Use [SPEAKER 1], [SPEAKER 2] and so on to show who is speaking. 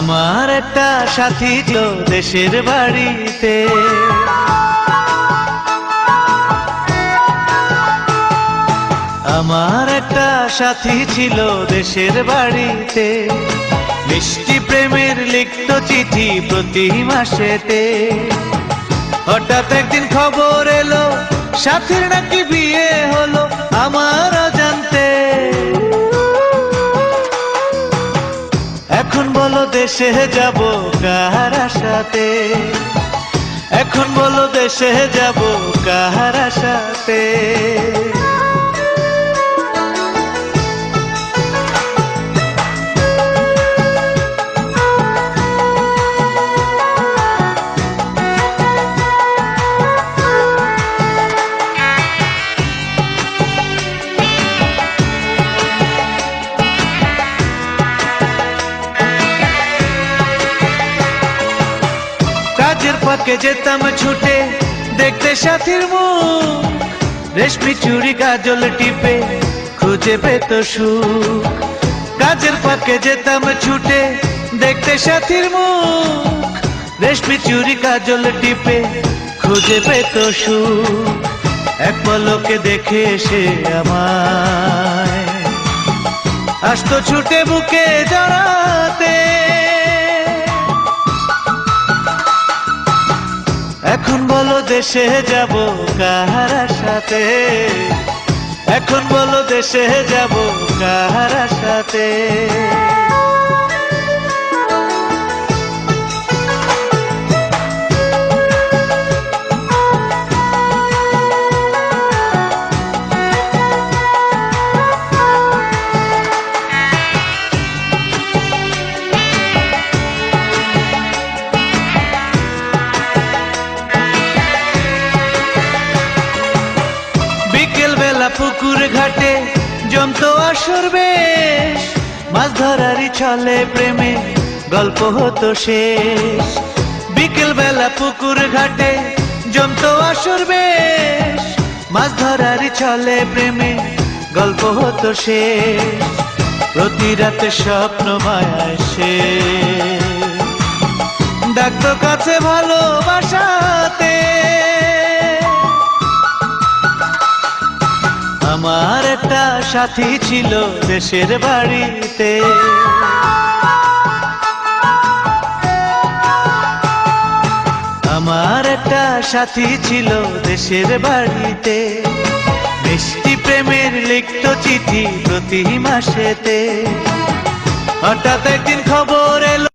[SPEAKER 1] আমার একটা সাথী ছিল দেশের বাড়িতে, আমার একটা সাথী ছিল দেশের বাড়িতে, মিষ্টি প্রেমের লিখত চিঠি প্রতি মাসেতে। হঠাৎ একদিন খবর এলো সাথীর নাকি বিয়ে হলো আমার অজান্তে। এখন বলো দেশে যাব কার আশাতে, এখন বলো দেশে যাব কার আশাতে। কাজের ফাঁকে যেতাম ছুটে দেখতে সাথীর মুখ, রেশমি চুড়ি কাজল টিপে খুঁজে পেত সুখ। কাজের ফাঁকে যেতাম ছুটে দেখতে সাথীর মুখ, রেশমি চুড়ি কাজল টিপে খুঁজে পেত সুখ। এক পলকে দেখে এসে আমায় আসতো ছুটে বুকে জড়াতে। এখন বলো দেশে যাব কার আশাতে, এখন বলো দেশে যাব কার আশাতে। বিকেল বেলা পুকুর ঘাটে জমতো আসর বেশ, মাছ ধরারই ছলে প্রেমে গল্প হতো শেষ। বিকেল বেলা পুকুর ঘাটে জমতো আসর বেশ, মাছ ধরারই ছলে প্রেমে গল্প হতো শেষ। প্রতি রাতে স্বপ্ন মায়ায় সে ডাকতো কাছে ভালোবাসাতে। আমার একটা সাথী ছিল দেশের বাড়িতে, আমার একটা সাথী ছিল দেশের বাড়িতে, মিষ্টি প্রেমের লিখত চিঠি প্রতি মাসেতে। হঠাৎ একদিন খবর